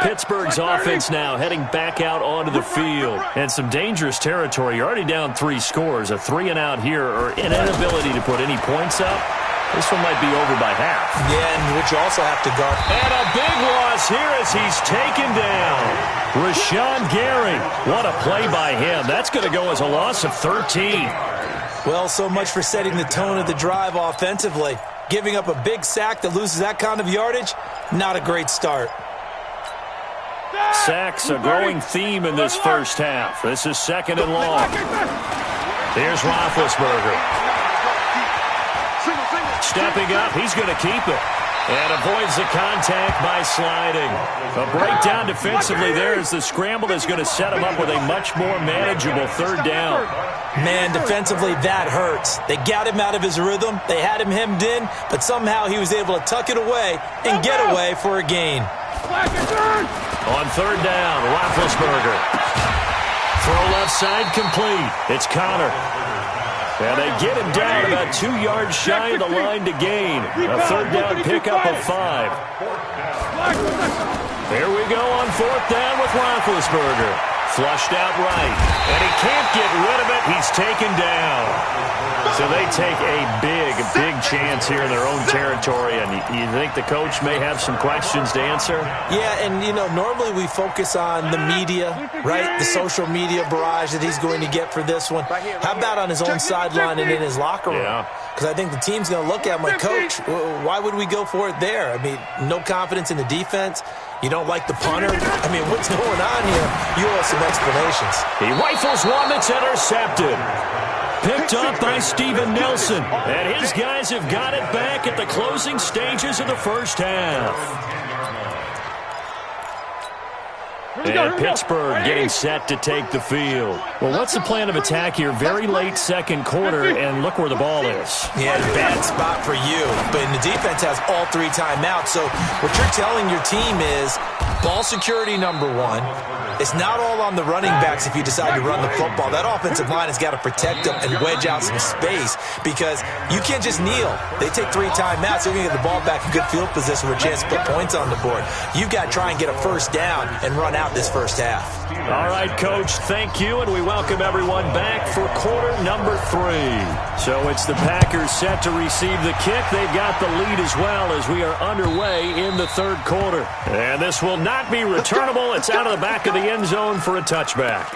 Pittsburgh's offense now heading back out onto the field. And some dangerous territory. You're already down 3 scores. A 3-and-out here or an inability to put any points up. This one might be over by half. Yeah, and which you also have to guard. And a big loss here as he's taken down. Rashawn Gary. What a play by him. That's going to go as a loss of 13. Well, so much for setting the tone of the drive offensively. Giving up a big sack that loses that kind of yardage, not a great start. Sacks, a growing theme in this first half. This is 2nd and long. Here's Roethlisberger. Stepping up, he's going to keep it. And avoids the contact by sliding. A breakdown defensively there as the scramble is going to set him up with a much more manageable 3rd down. Man, defensively, that hurts. They got him out of his rhythm. They had him hemmed in, but somehow he was able to tuck it away and get away for a gain. On 3rd down, Roethlisberger. Throw left side complete. It's Connor. And they get him down about 2 yards shy of the line to gain. A 3rd down pickup of 5. Here we go on 4th down with Roethlisberger. Flushed out right. And he can't get rid of it. He's taken down. So they take a big chance here in their own territory. And you think the coach may have some questions to answer? Yeah, and, you know, normally we focus on the media, right? The social media barrage that he's going to get for this one. How about on his own sideline and in his locker room? Yeah. Because I think the team's going to look at him like, Coach, why would we go for it there? I mean, no confidence in the defense. You don't like the punter? I mean, what's going on here? You owe some explanations. He rifles one that's intercepted. Picked up by Steven Nelson. And his guys have got it back at the closing stages of the first half. And Pittsburgh getting set to take the field. Well, what's the plan of attack here? Very late 2nd quarter, and look where the ball is. Yeah, bad spot for you. But the defense has all 3 timeouts. So what you're telling your team is ball security number 1. It's not all on the running backs if you decide to run the football. That offensive line has got to protect them and wedge out some space because you can't just kneel. They take 3 timeouts. They're going to get the ball back in good field position with a chance to put points on the board. You've got to try and get a 1st down and run out this first half. All right, Coach, thank you, and we welcome everyone back for quarter number 3. So it's the Packers set to receive the kick. They've got the lead as well as we are underway in the 3rd quarter. And this will not be returnable. It's out of the back of the end zone for a touchback.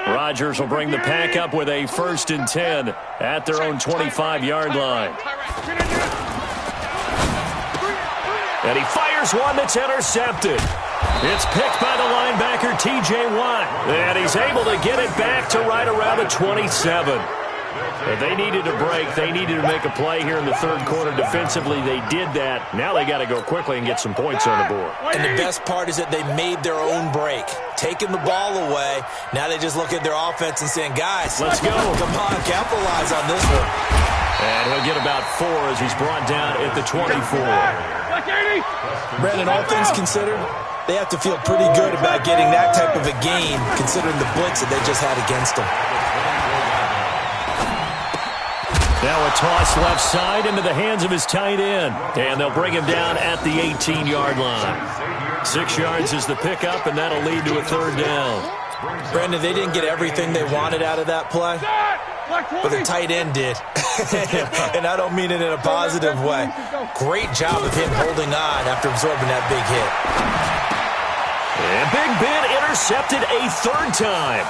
Rodgers will bring the pack up with a 1st and 10 at their own 25-yard line. And he fires one that's intercepted. It's picked by the linebacker, T.J. Watt. And he's able to get it back to right around the 27. And they needed a break. They needed to make a play here in the 3rd quarter defensively. They did that. Now they got to go quickly and get some points on the board. And the best part is that they made their own break. Taking the ball away. Now they just look at their offense and saying, guys, let's go. Come on, capitalize on this one. And he'll get about 4 as he's brought down at the 24. Brandon, all things considered, they have to feel pretty good about getting that type of a gain considering the blitz that they just had against them. Now a toss left side into the hands of his tight end. And they'll bring him down at the 18-yard line. 6 yards is the pickup, and that'll lead to a 3rd down. Brandon, they didn't get everything they wanted out of that play, but the tight end did. And I don't mean it in a positive way. Great job of him holding on after absorbing that big hit. And Big Ben intercepted a 3rd time.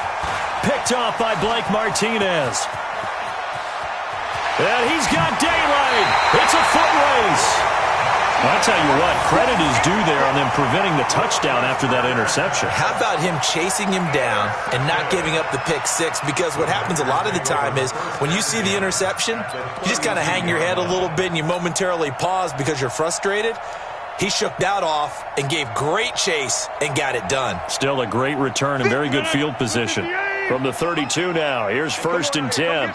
Picked off by Blake Martinez. And he's got daylight. It's a foot race. I'll tell you what, credit is due there on them preventing the touchdown after that interception. How about him chasing him down and not giving up the pick 6? Because what happens a lot of the time is when you see the interception, you just kind of hang your head a little bit and you momentarily pause because you're frustrated. He shook that off and gave great chase and got it done. Still a great return and very good field position. From the 32 now, here's 1st and 10.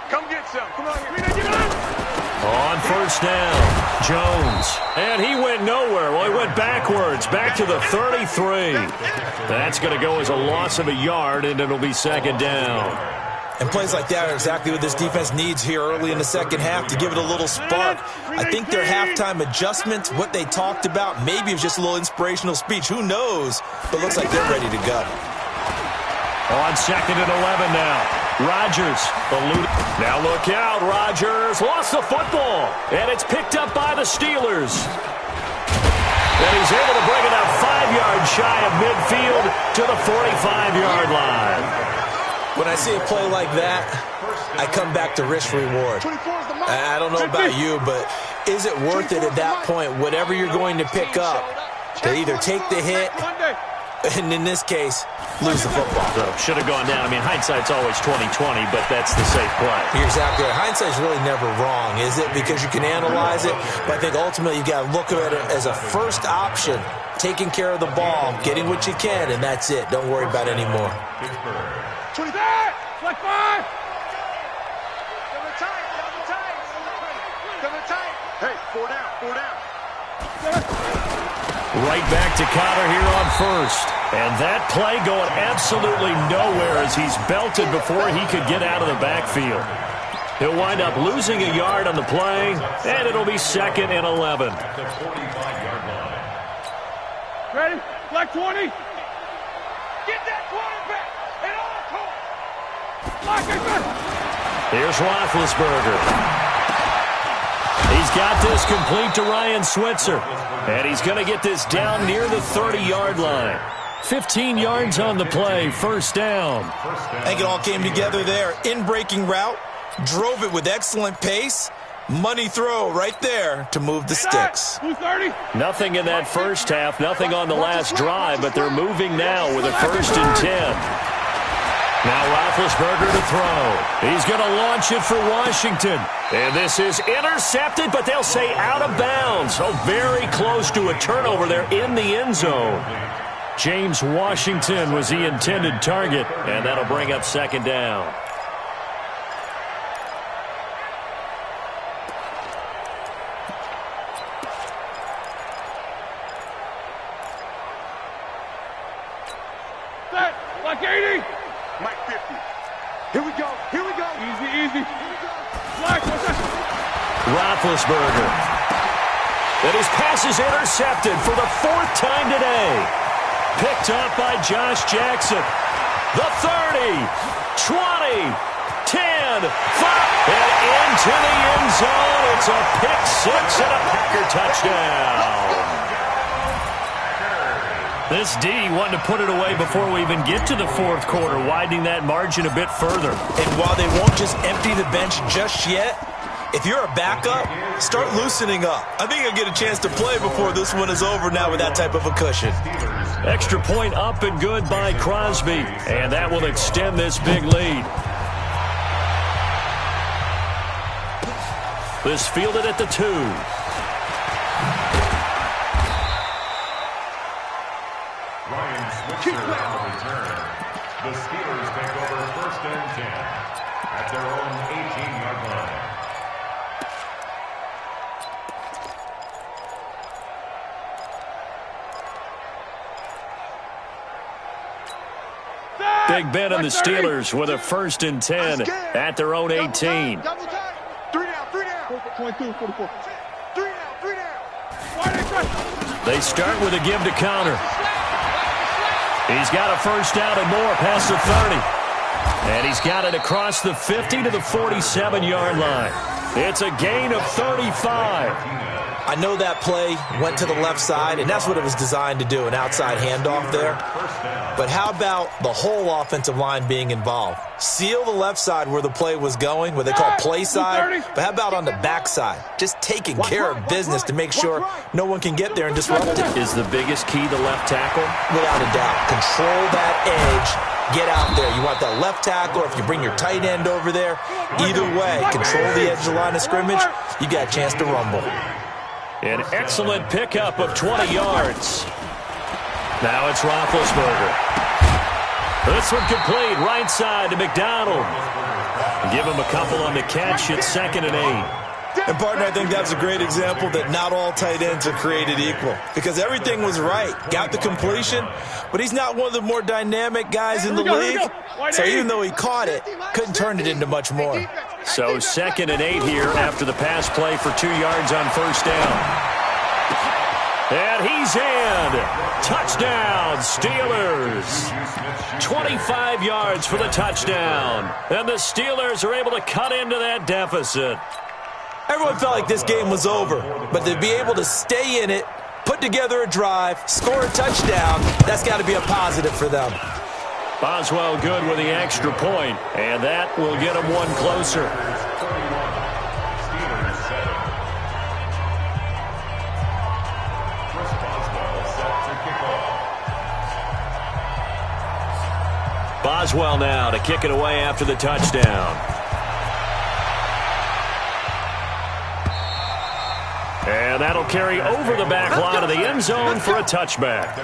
Come get some. Come on. On first down, Jones. And he went nowhere. Well, he went backwards, back to the 33. That's going to go as a loss of a yard, and it'll be second down. And plays like that are exactly what this defense needs here early in the second half to give it a little spark. I think their halftime adjustments, what they talked about, maybe it was just a little inspirational speech. Who knows? But looks like they're ready to go. On second and 11 now. Rodgers, eluded. Now look out, Rodgers lost the football, and it's picked up by the Steelers. And he's able to bring it up 5 yards shy of midfield to the 45-yard line. When I see a play like that, I come back to risk-reward. I don't know about you, but is it worth it at that point, whatever you're going to pick up, to either take the hit, and in this case, lose the football? So should have gone down. I mean, hindsight's always 20/20, but that's the safe play. You're exactly right. Hindsight's really never wrong, is it? Because you can analyze it, but I think ultimately you got to look at it as a first option, taking care of the ball, getting what you can, and that's it. Don't worry about it anymore. 20 back! Like 5! Double tight! Hey, 4 down. Right back to Connor here on first. And that play going absolutely nowhere as he's belted before he could get out of the backfield. He'll wind up losing a yard on the play, and it'll be second and 11. Ready? Like 20! Get that quarterback! And all call! Lock it back! Here's Roethlisberger. He's got this complete to Ryan Switzer. And he's going to get this down near the 30-yard line. 15 yards on the play, first down. I think it all came together there. In-breaking route, drove it with excellent pace. Money throw right there to move the sticks. Nothing in that first half, nothing on the last drive, but they're moving now with a first and 10. Now Roethlisberger to throw. He's going to launch it for Washington. And this is intercepted, but they'll say out of bounds. So very close to a turnover there in the end zone. James Washington was the intended target, and that'll bring up second down. Set, like 80. Mike 50. Here we go. Easy. Black, what's that? Roethlisberger. And his pass is intercepted for the 4th time today. Picked up by Josh Jackson. The 30, 20, 10, 5, and into the end zone. It's a pick six and a Packer touchdown. This D wanted to put it away before we even get to the 4th quarter, widening that margin a bit further. And while they won't just empty the bench just yet, if you're a backup, start loosening up. I think you'll get a chance to play before this one is over now with that type of a cushion. Extra point up and good by Crosby, and that will extend this big lead. This fielded at the 2. Switzer on the return. The Steelers take over first and 10 at their own 18-yard line. Big Ben and the Steelers with a first and 10 at their own 18. Double time. 3 down. 22, 44. 3 down. They start with a give to Connor. He's got a first down and more past the 30. And he's got it across the 50 to the 47-yard line. It's a gain of 35. I know that play went to the left side, and that's what it was designed to do, an outside handoff there. But how about the whole offensive line being involved? Seal the left side where the play was going, what they call play side. But how about on the back side? Just taking care of business to make sure no one can get there and disrupt it. Is the biggest key the left tackle? Without a doubt. Control that edge. Get out there. You want that left tackle, or if you bring your tight end over there, either way, control the edge of the line of scrimmage, you got a chance to rumble. An excellent pickup of 20 yards. Now it's Roethlisberger. This one complete, right side to McDonald. Give him a couple on the catch. It's 2nd and 8. And, partner, I think that's a great example that not all tight ends are created equal because everything was right. Got the completion, but he's not one of the more dynamic guys in the league. So even though he caught it, couldn't turn it into much more. So 2nd and 8 here after the pass play for 2 yards on first down. And he's in. Touchdown, Steelers. 25 yards for the touchdown. And the Steelers are able to cut into that deficit. Everyone felt like this game was over, but to be able to stay in it, put together a drive, score a touchdown, that's got to be a positive for them. Boswell good with the extra point, and that will get them one closer. Boswell now to kick it away after the touchdown. And that'll carry over the back line of the end zone for a touchback.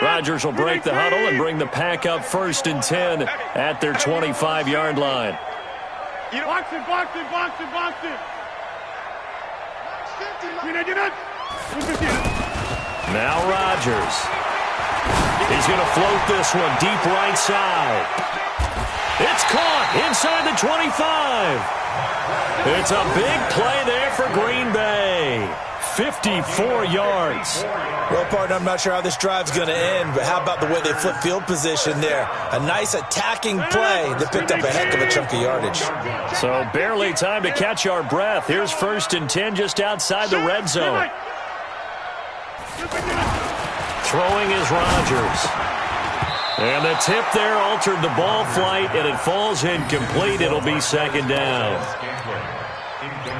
Rodgers will break the huddle and bring the pack up 1st and 10 at their 25-yard line. Box it, box it, box it, box it. Now Rodgers. He's going to float this one deep right side. It's caught inside the 25. It's a big play there for Green Bay. 54 yards. Well, partner, I'm not sure how this drive's going to end, but how about the way they flip field position there? A nice attacking play that picked up a heck of a chunk of yardage. So barely time to catch our breath. Here's 1st and 10 just outside the red zone. Throwing is Rodgers. And the tip there altered the ball flight, and it falls incomplete. It'll be 2nd down.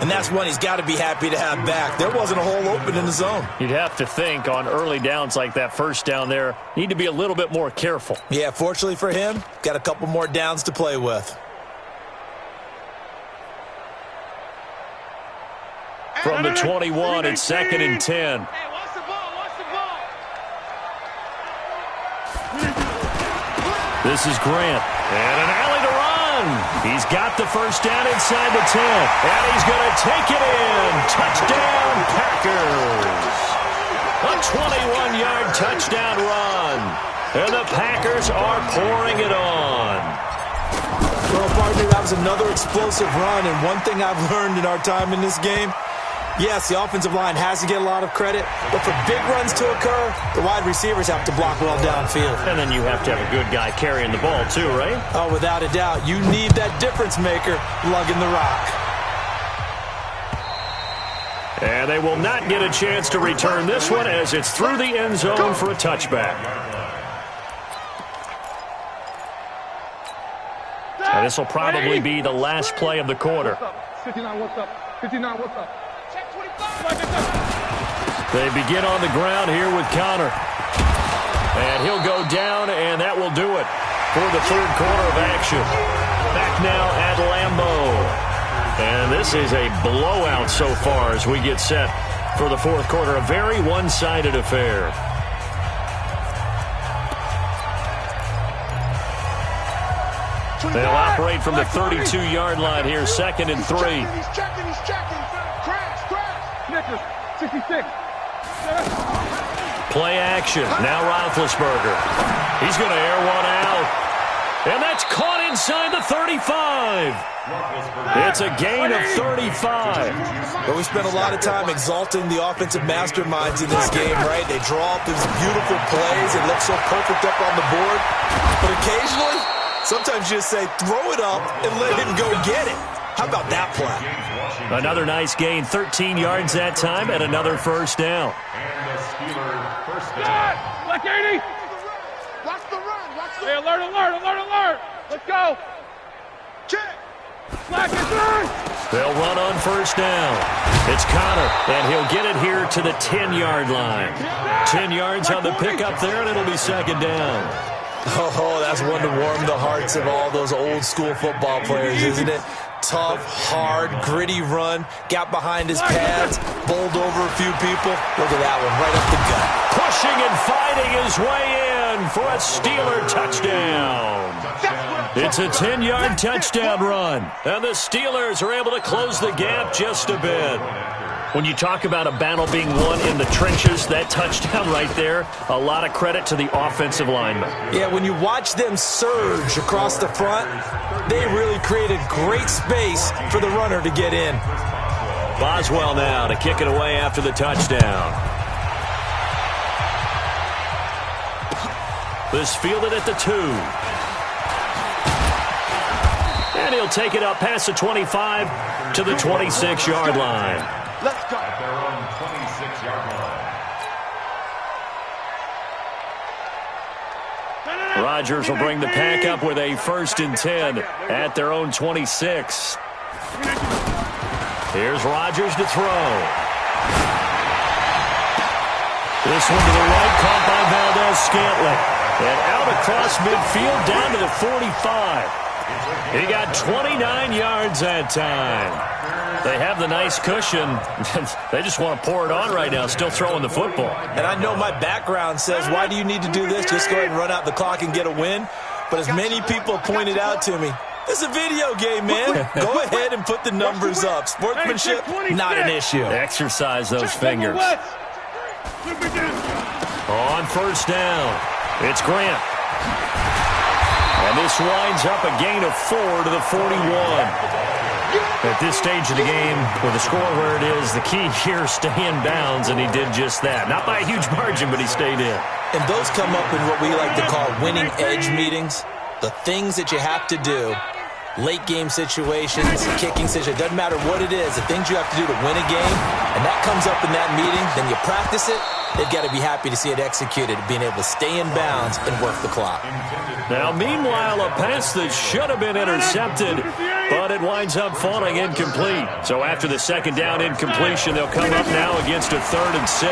And that's one he's got to be happy to have back. There wasn't a hole open in the zone. You'd have to think on early downs like that first down there, need to be a little bit more careful. Yeah, fortunately for him, got a couple more downs to play with. From the 21, it's 2nd and 10. This is Grant. And an alley to run. He's got the first down inside the 10. And he's going to take it in. Touchdown, Packers. A 21-yard touchdown run. And the Packers are pouring it on. Well, partner, that was another explosive run. And one thing I've learned in our time in this game, yes, the offensive line has to get a lot of credit, but for big runs to occur, the wide receivers have to block well downfield. And then you have to have a good guy carrying the ball too, right? Oh, without a doubt. You need that difference maker lugging the rock. And they will not get a chance to return this one as it's through the end zone for a touchback. And this will probably be the last play of the quarter. 59, what's up? 59, what's up? They begin on the ground here with Connor. And he'll go down, and that will do it for the 3rd quarter of action. Back now at Lambeau. And this is a blowout so far as we get set for the 4th quarter. A very one-sided affair. They'll operate from the 32-yard line here, 2nd and 3. He's checking. Crash. Snickers, 66. Play action. Now Roethlisberger. He's going to air one out. And that's caught inside the 35. It's a gain of 35. But we spent a lot of time exalting the offensive masterminds in this game, right? They draw up these beautiful plays. It looks so perfect up on the board. But occasionally, sometimes you just say, throw it up and let him go get it. How about that play? Another nice gain, 13 yards that time, and another first down. And the Steelers first down. Black 80. Watch the run. Hey, alert. Let's go. Check. Black is through. They'll run on first down. It's Connor, and he'll get it here to the 10-yard line. 10 yards on the pickup there, and it'll be 2nd down. Oh, that's one to warm the hearts of all those old-school football players, isn't it? Tough, hard, gritty run. Got behind his pads, bowled over a few people. Look at that one, right up the gut. Pushing and firing. fighting his way in for a Steeler touchdown. It's a 10-yard touchdown run, and the Steelers are able to close the gap just a bit. When you talk about a battle being won in the trenches, that touchdown right there, a lot of credit to the offensive linemen. Yeah, when you watch them surge across the front, they really created great space for the runner to get in. Boswell now to kick it away after the touchdown. This fielded at the 2. And he'll take it up past the 25 to the 26-yard line. Let's go. At their own 26-yard line. Rodgers will bring the pack up with a 1st and 10 at their own 26. Here's Rodgers to throw. This one to the right, caught by Valdez-Scantling. And out across midfield, down to the 45. He got 29 yards that time. They have the nice cushion. They just want to pour it on right now, still throwing the football. And I know my background says, why do you need to do this? Just go ahead and run out the clock and get a win. But as many people pointed out to me, this is a video game, man. Go ahead and put the numbers up. Sportsmanship, not an issue. Exercise those fingers. On 1st down, it's Grant. And this winds up a gain of 4 to the 41. At this stage of the game, with the score where it is, the key here is stay in bounds, and he did just that. Not by a huge margin, but he stayed in. And those come up in what we like to call winning edge meetings. The things that you have to do, late game situations, kicking situations, doesn't matter what it is, the things you have to do to win a game, and that comes up in that meeting, then you practice it. They've got to be happy to see it executed, being able to stay in bounds and work the clock. Now, meanwhile, a pass that should have been intercepted, but it winds up falling incomplete. So after the 2nd down incompletion, they'll come up now against a 3rd and 6.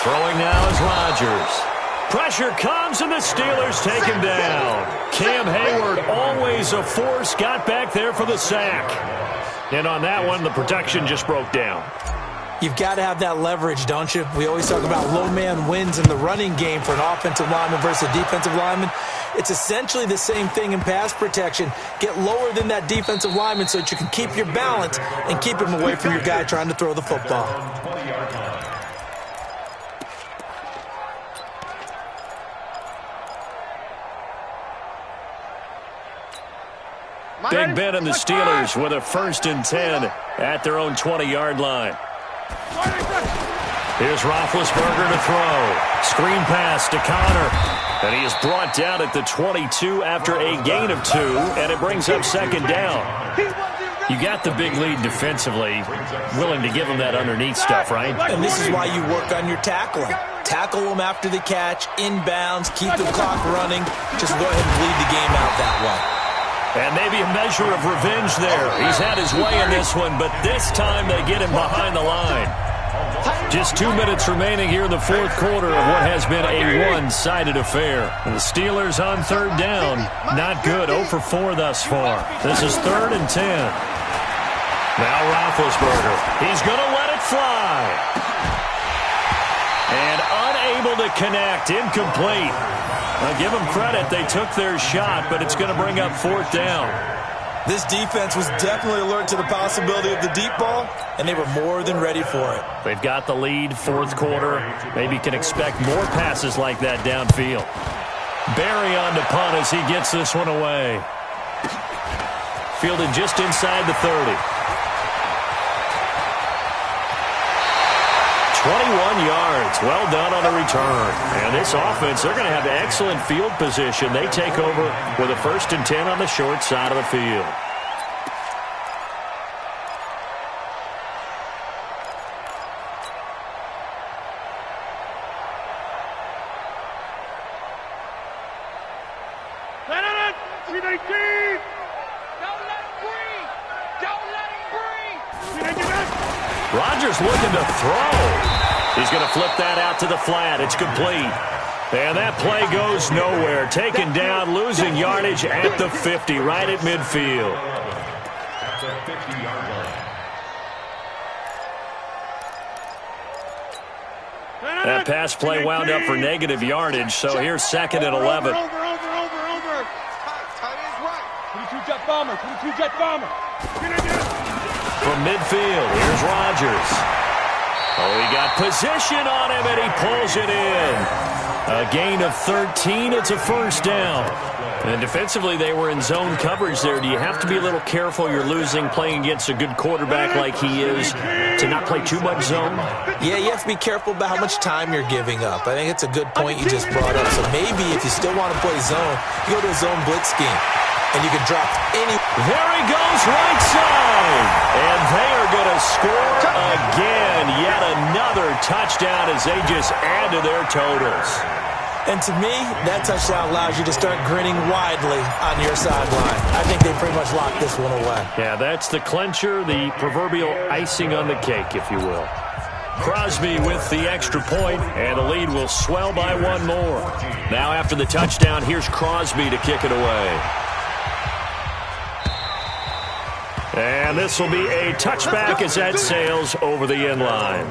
Throwing now is Rodgers. Pressure comes, and the Steelers take him down. Cam Hayward, always a force, got back there for the sack. And on that one, the protection just broke down. You've got to have that leverage, don't you? We always talk about low man wins in the running game for an offensive lineman versus a defensive lineman. It's essentially the same thing in pass protection. Get lower than that defensive lineman so that you can keep your balance and keep him away from your guy trying to throw the football. Big Ben and the Steelers with a 1st and 10 at their own 20-yard line. Here's Roethlisberger to throw. Screen pass to Connor. And he is brought down at the 22 after a gain of 2, and it brings up 2nd down. You got the big lead defensively, willing to give him that underneath stuff, right? And this is why you work on your tackling. Tackle them after the catch, inbounds, keep the clock running. Just go ahead and bleed the game out that way. And maybe a measure of revenge there. He's had his way in this one, but this time they get him behind the line. Just 2 minutes remaining here in the 4th quarter of what has been a one-sided affair. And the Steelers on 3rd down. Not good. 0 for 4 thus far. This is 3rd and 10. Now Roethlisberger. He's going to let it fly. And unable to connect. Incomplete. Now give them credit. They took their shot, but it's going to bring up 4th down. This defense was definitely alert to the possibility of the deep ball, and they were more than ready for it. They've got the lead, 4th quarter. Maybe can expect more passes like that downfield. Barry on to punt as he gets this one away. Fielded just inside the 30. 21 yards. Well done on the return. And this offense, they're going to have excellent field position. They take over with a 1st and 10 on the short side of the field. Rodgers looking to throw. He's going to flip that out to the flat. It's complete. And that play goes nowhere. Taken down, losing yardage at the 50, right at midfield. At the 50-yard line. That pass play wound up for negative yardage, so here's 2nd and 11. Over. Timing is right. 22 jet bomber. From midfield, here's Rodgers. Oh, he got position on him, and he pulls it in. A gain of 13. It's a first down. And defensively, they were in zone coverage there. Do you have to be a little careful? You're losing playing against a good quarterback like he is to not play too much zone? Yeah, you have to be careful about how much time you're giving up. I think it's a good point you just brought up. So maybe if you still want to play zone, you go to a zone blitz scheme. And you can drop any. There he goes, right side. And they are going to score again. Yet another touchdown as they just add to their totals. And to me, that touchdown allows you to start grinning widely on your sideline. I think they pretty much locked this one away. Yeah, that's the clincher, the proverbial icing on the cake, if you will. Crosby with the extra point, and the lead will swell by one more. Now after the touchdown, here's Crosby to kick it away. And this will be a touchback as that sails over the end line.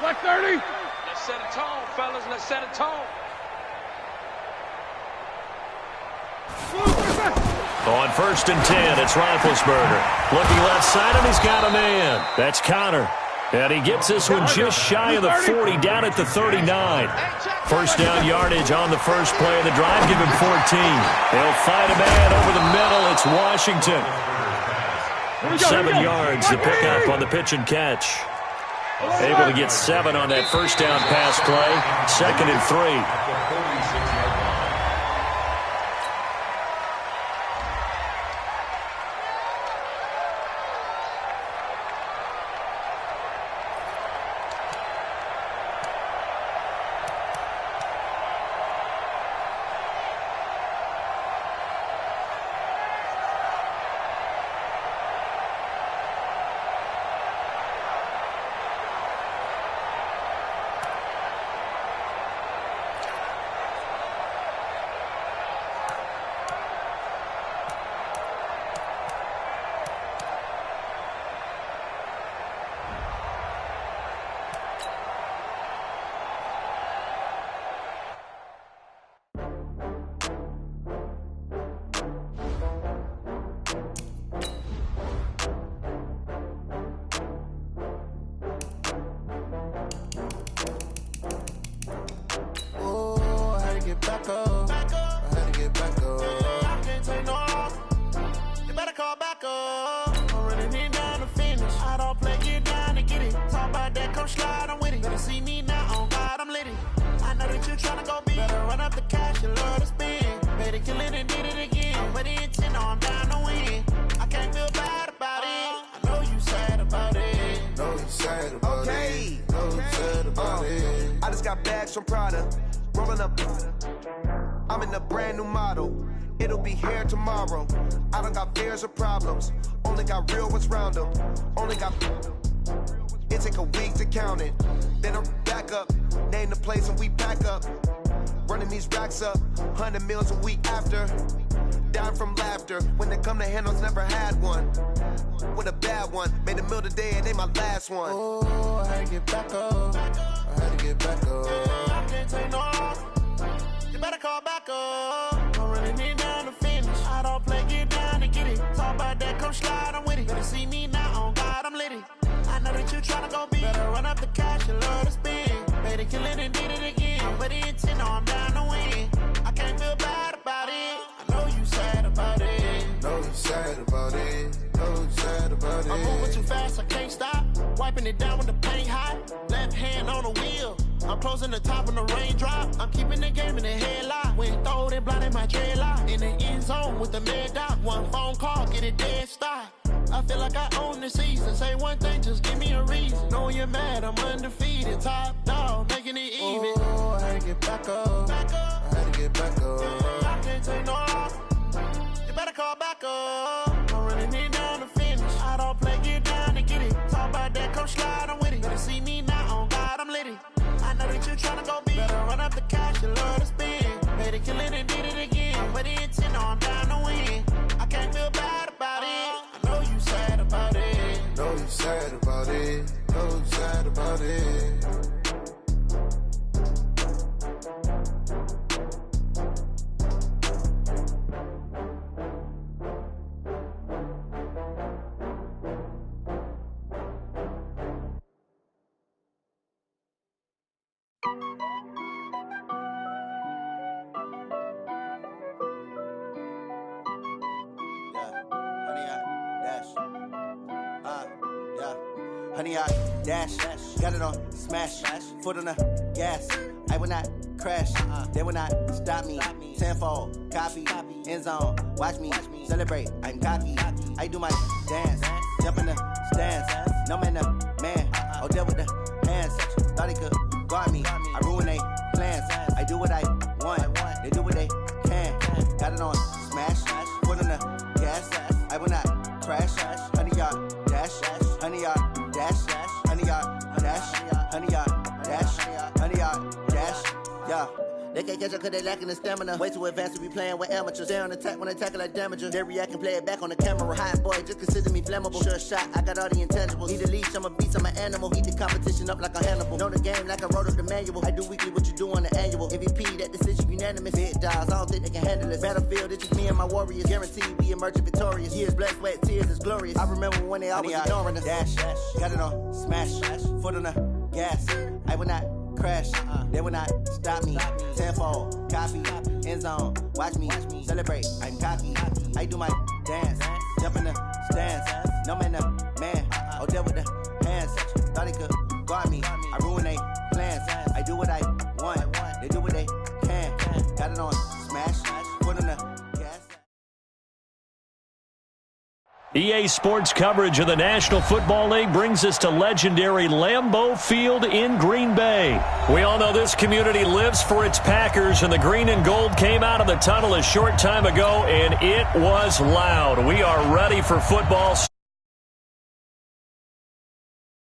Like 30. Let's set a tone, fellas. Let's set a tone. On 1st and 10, it's Roethlisberger. Looking left side, and he's got a man. That's Connor. And he gets this one just shy of the 40, down at the 39. First down yardage on the first play of the drive. Give him 14. They'll find a man over the middle. It's Washington. 7 yards to pick up on the pitch and catch. Able to get 7 on that first down pass play. 2nd and 3. Some Prada, rolling up. I'm in a brand new model. It'll be here tomorrow. I don't got fears or problems. Only got real ones round them. Only got. It take a week to count it. Then I'm back up. Name the place and we back up. Running these racks up. 100 meals a week after. Down from laughter. When it come to handles, never had one. With a bad one. Made a meal today and they my last one. Oh, I had to get back up. I had to get back up. I can't take no off. You better call back up. I'm running it down to finish. I don't play, get down to get it. Talk about that, come slide, I'm with it. Better see me now, on God, I'm litty. I know that you tryna go big. Better run up the cash, you love to spend. Better kill it and did it again. But the intent, no, I'm down to win. I can't feel bad about it. I know you sad about it. Know you sad about it. Know you sad about it. I'm moving too fast, I can't stop. Wiping it down with the paint hot. Left hand on the wheel. I'm closing the top on the raindrop. I'm keeping the game in the headlock. When throwed and blinded my dreadlock. In the end zone with the mad dot. One phone call, get it dead stop. I feel like I own the season. Say one thing, just give me a reason. Knowing you're mad, I'm undefeated. Top dog, making it even. Oh, I had to get back up. I had to get back up. I can't take no off. You better call back up. I'm running it down to finish. I don't play, get down to get it. Talk about that, come slide, I'm with it. Better see me now, on God, I'm litty. I know that you tryna go big. Better run up the cash, you love to spend. Better kill it and did it again. But the intent, no, I'm down to win. I can't feel bad about it. I know you sad about it. Know you sad about it. Know you about it. Honey, I dash, got it on smash, foot on the gas. I will not crash, they will not stop me. Tenfold, copy, end zone, watch me celebrate. I'm cocky, I do my dance, jump in the stands. No man, the man, oh, deal with the hands. Thought he could guard me, I ruin they plans. I do what I want, they do what they can. Got it on smash, foot on the gas. I will not crash, honey, yard dash, honey, yard dash, honey, yard dash, honey, yard dash, honey, yard dash, yeah. They can't catch up cause they lacking the stamina. Way too advanced to be playing with amateurs. They on attack when they tackle like damagers. They react and play it back on the camera. Hot boy, just consider me flammable. Sure shot, I got all the intangibles. Need a leash, I'm a beast, I'm an animal. Heat the competition up like a Hannibal. Know the game like I wrote up the manual. I do weekly what you do on the annual. MVP, that decision unanimous. Big dogs, I don't think they can handle it. Battlefield, it's just me and my warriors. Guaranteed we emerging victorious. Years, blood, sweat, tears, it's glorious. I remember when they always ignoring us. Dash, got it on smash, foot on the gas. I will not crash, they will not stop me. Tenfold, copy, end zone, watch me celebrate. I'm cocky, I do my dance, jump in the stands. No man, the man, oh, deal with the hands. Thought he could guard me, I ruin they plans. I do what I want, they do what they can. Got it on smash, foot on the gas. EA Sports coverage of the National Football League brings us to legendary Lambeau Field in Green Bay. We all know this community lives for its Packers, and the green and gold came out of the tunnel a short time ago, and it was loud. We are ready for football.